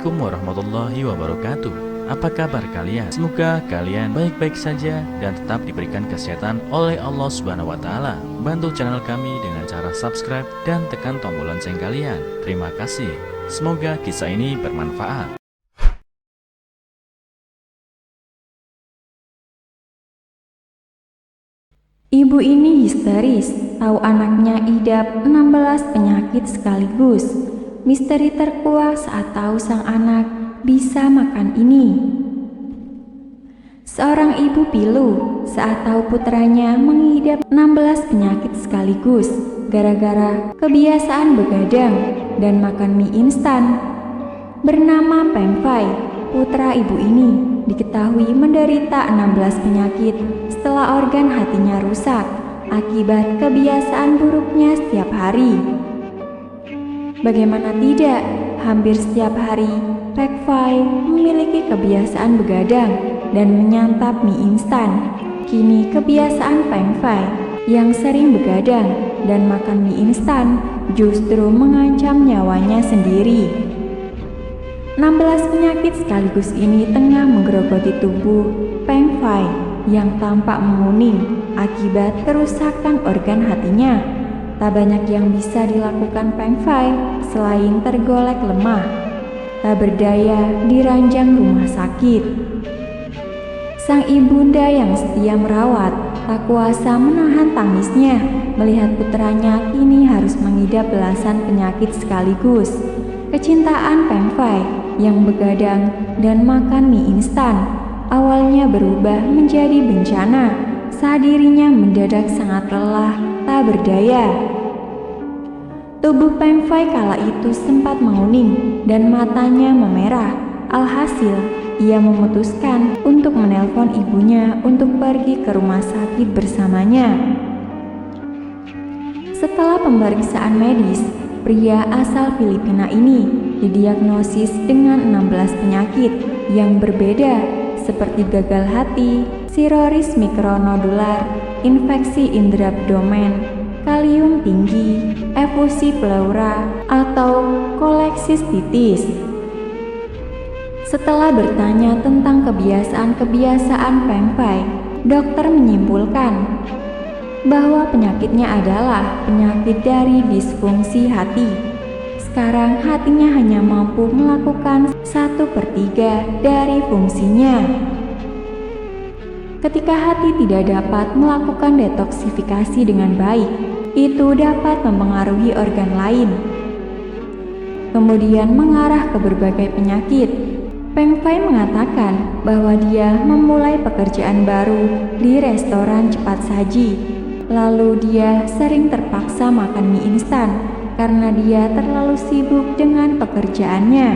Assalamualaikum warahmatullahi wabarakatuh. Apa kabar kalian? Semoga kalian baik-baik saja dan tetap diberikan kesehatan oleh Allah Subhanahu wa taala. Bantu channel kami dengan cara subscribe dan tekan tombol lonceng kalian. Terima kasih. Semoga kisah ini bermanfaat. Ibu ini histeris, tahu anaknya idap 16 penyakit sekaligus. Misteri terkuak saat tahu sang anak bisa makan ini. Seorang ibu pilu saat tahu putranya mengidap 16 penyakit sekaligus gara-gara kebiasaan begadang dan makan mie instan. Bernama Peng Fai, putra ibu ini diketahui menderita 16 penyakit setelah organ hatinya rusak akibat kebiasaan buruknya setiap hari. Bagaimana tidak, hampir setiap hari Peng Fai memiliki kebiasaan begadang dan menyantap mie instan. Kini kebiasaan Peng Fai yang sering begadang dan makan mie instan justru mengancam nyawanya sendiri. 16 penyakit sekaligus ini tengah menggerogoti tubuh Peng Fai yang tampak menguning akibat kerusakan organ hatinya. Tak banyak yang bisa dilakukan Peng Fai selain tergolek lemah, tak berdaya di ranjang rumah sakit. Sang ibunda yang setia merawat tak kuasa menahan tangisnya melihat putranya kini harus mengidap belasan penyakit sekaligus. Kecintaan Peng Fai yang begadang dan makan mie instan awalnya berubah menjadi bencana saat dirinya mendadak sangat lelah, tak berdaya. Tubuh Peng Fai kala itu sempat menguning dan matanya memerah. Alhasil, ia memutuskan untuk menelpon ibunya untuk pergi ke rumah sakit bersamanya. Setelah pemeriksaan medis, pria asal Filipina ini didiagnosis dengan 16 penyakit yang berbeda seperti gagal hati, sirosis mikronodular, infeksi indera abdomen, kalium tinggi, efusi pleura, atau koleksistitis. Setelah bertanya tentang kebiasaan-kebiasaan Peng Fai, dokter menyimpulkan bahwa penyakitnya adalah penyakit dari disfungsi hati. Sekarang hatinya hanya mampu melakukan 1/3 dari fungsinya. Ketika hati tidak dapat melakukan detoksifikasi dengan baik, itu dapat mempengaruhi organ lain, kemudian mengarah ke berbagai penyakit. Peng Fai mengatakan bahwa dia memulai pekerjaan baru di restoran cepat saji, lalu dia sering terpaksa makan mie instan karena dia terlalu sibuk dengan pekerjaannya.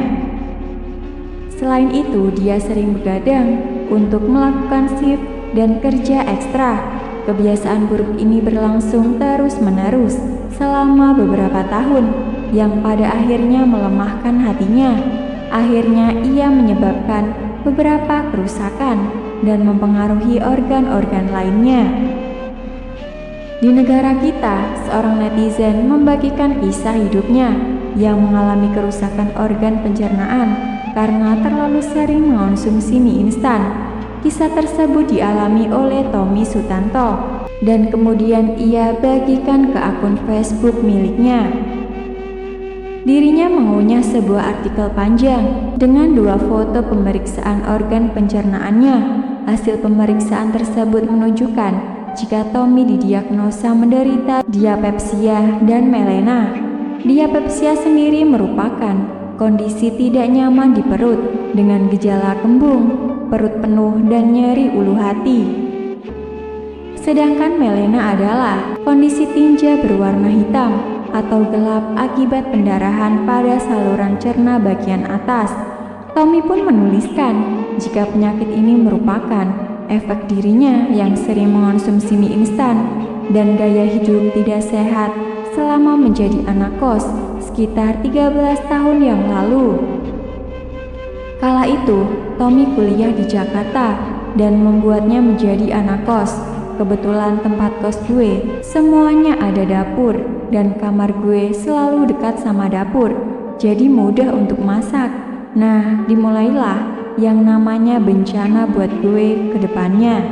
Selain itu, dia sering begadang untuk melakukan shift dan kerja ekstra. Kebiasaan buruk ini berlangsung terus-menerus selama beberapa tahun, yang pada akhirnya melemahkan hatinya. Akhirnya ia menyebabkan beberapa kerusakan dan mempengaruhi organ-organ lainnya. Di negara kita, seorang netizen membagikan kisah hidupnya yang mengalami kerusakan organ pencernaan karena terlalu sering mengonsumsi mie instan. Kisah tersebut dialami oleh Tommy Sutanto dan kemudian ia bagikan ke akun Facebook miliknya. Dirinya mengunggah sebuah artikel panjang dengan 2 foto pemeriksaan organ pencernaannya. Hasil pemeriksaan tersebut menunjukkan jika Tommy didiagnosa menderita diapepsia dan melena. Diapepsia sendiri merupakan kondisi tidak nyaman di perut dengan gejala kembung, perut penuh, dan nyeri ulu hati. Sedangkan melena adalah kondisi tinja berwarna hitam atau gelap akibat pendarahan pada saluran cerna bagian atas. Tommy pun menuliskan jika penyakit ini merupakan efek dirinya yang sering mengonsumsi mie instan dan gaya hidup tidak sehat selama menjadi anak kos sekitar 13 tahun yang lalu. Kala itu, Tommy kuliah di Jakarta dan membuatnya menjadi anak kos. Kebetulan tempat kos gue semuanya ada dapur dan kamar gue selalu dekat sama dapur, jadi mudah untuk masak. Nah, dimulailah yang namanya bencana buat gue ke depannya.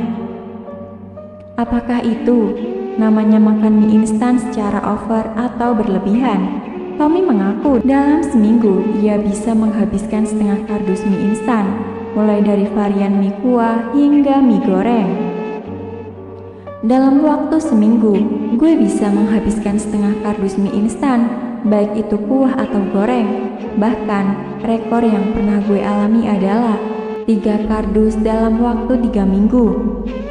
Apakah itu namanya makan mie instan secara over atau berlebihan? Tommy mengaku dalam seminggu ia bisa menghabiskan setengah kardus mie instan, mulai dari varian mie kuah hingga mie goreng. Dalam waktu seminggu, gue bisa menghabiskan setengah kardus mie instan, baik itu kuah atau goreng. Bahkan, rekor yang pernah gue alami adalah 3 kardus dalam waktu 3 minggu.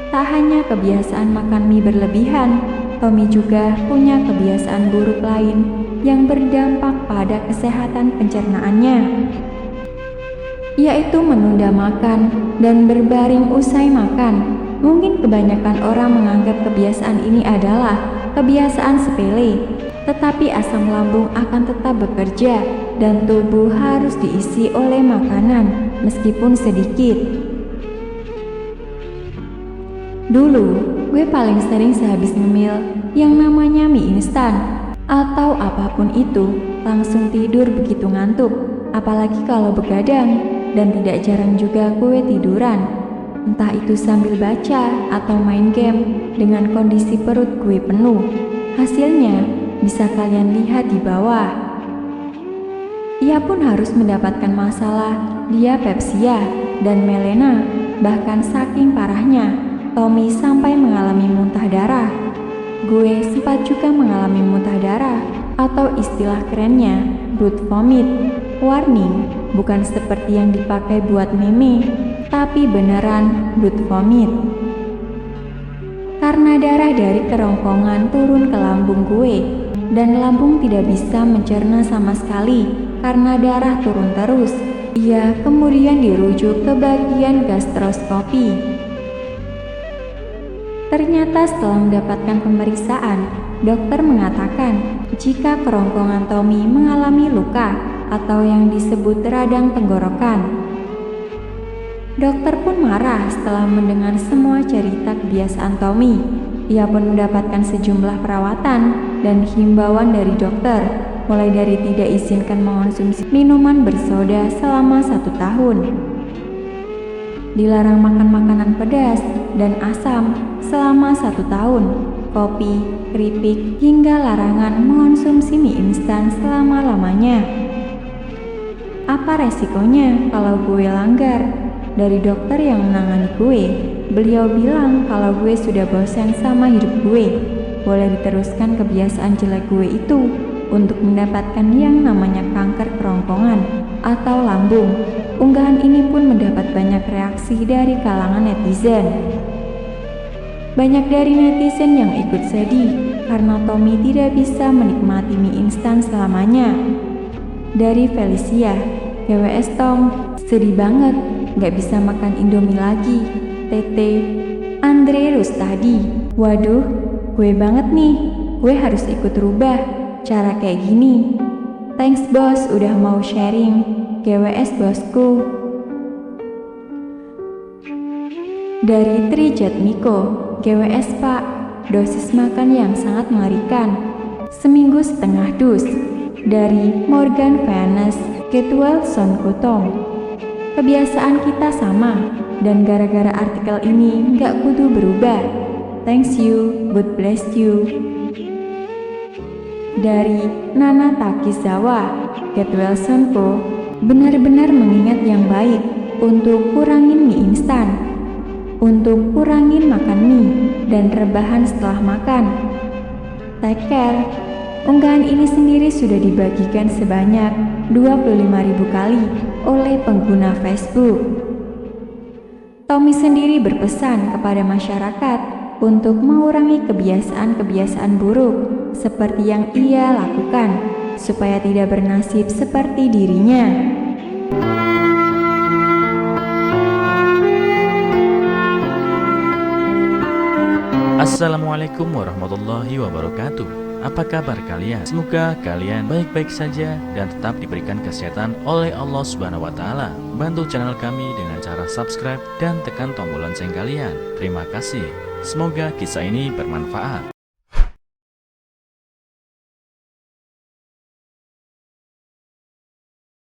Tak hanya kebiasaan makan mie berlebihan, Tommy juga punya kebiasaan buruk lain yang berdampak pada kesehatan pencernaannya, yaitu menunda makan dan berbaring usai makan. Mungkin kebanyakan orang menganggap kebiasaan ini adalah kebiasaan sepele, tetapi asam lambung akan tetap bekerja dan tubuh harus diisi oleh makanan meskipun sedikit. Dulu, gue paling sering sehabis ngemil yang namanya mie instan atau apapun itu, langsung tidur begitu ngantuk, apalagi kalau begadang, dan tidak jarang juga gue tiduran. Entah itu sambil baca atau main game dengan kondisi perut gue penuh. Hasilnya bisa kalian lihat di bawah. Ia pun harus mendapatkan masalah diapepsia dan melena. Bahkan saking parahnya, Tommy sampai mengalami muntah darah. Gue sempat juga mengalami muntah darah atau istilah kerennya blood vomit. Warning, bukan seperti yang dipakai buat meme, tapi beneran blood vomit. Karena darah dari kerongkongan turun ke lambung gue, dan lambung tidak bisa mencerna sama sekali karena darah turun terus. Ia kemudian dirujuk ke bagian gastroskopi. Ternyata setelah mendapatkan pemeriksaan, dokter mengatakan jika kerongkongan Tommy mengalami luka atau yang disebut radang tenggorokan. Dokter pun marah setelah mendengar semua cerita kebiasaan Tommy. Ia pun mendapatkan sejumlah perawatan dan himbauan dari dokter, mulai dari tidak izinkan mengonsumsi minuman bersoda selama 1 tahun, dilarang makan makanan pedas dan asam selama 1 tahun, kopi, keripik, hingga larangan mengonsumsi mie instan selama-lamanya. Apa resikonya kalau gue langgar? Dari dokter yang menangani gue, beliau bilang kalau gue sudah bosan sama hidup gue, boleh diteruskan kebiasaan jelek gue itu untuk mendapatkan yang namanya kanker kerongkongan atau lambung. Unggahan ini pun mendapat banyak reaksi dari kalangan netizen. Banyak dari netizen yang ikut sedih karena Tommy tidak bisa menikmati mie instan selamanya. Dari Felicia, GWS Tom, sedih banget, gak bisa makan Indomie lagi. Tete, Andre Rustadi, waduh, gue banget nih, gue harus ikut rubah cara kayak gini. Thanks bos udah mau sharing, GWS bosku. Dari Trijat Miko, GWS pak, dosis makan yang sangat mengerikan, seminggu setengah dus. Dari Morgan Venus, Getwell Son Kutong, kebiasaan kita sama, dan gara-gara artikel ini nggak kudu berubah. Thanks you, God bless you. Dari Nana Takizawa, Getwell Sonko, benar-benar mengingat yang baik untuk kurangin mie instan, untuk kurangin makan mie dan rebahan setelah makan. Take care. Unggahan ini sendiri sudah dibagikan sebanyak 25.000 kali oleh pengguna Facebook. Tommy sendiri berpesan kepada masyarakat untuk mengurangi kebiasaan-kebiasaan buruk seperti yang ia lakukan supaya tidak bernasib seperti dirinya. Assalamualaikum warahmatullahi wabarakatuh. Apa kabar kalian? Semoga kalian baik-baik saja dan tetap diberikan kesehatan oleh Allah Subhanahu wa taala. Bantu channel kami dengan cara subscribe dan tekan tombol lonceng kalian. Terima kasih. Semoga kisah ini bermanfaat.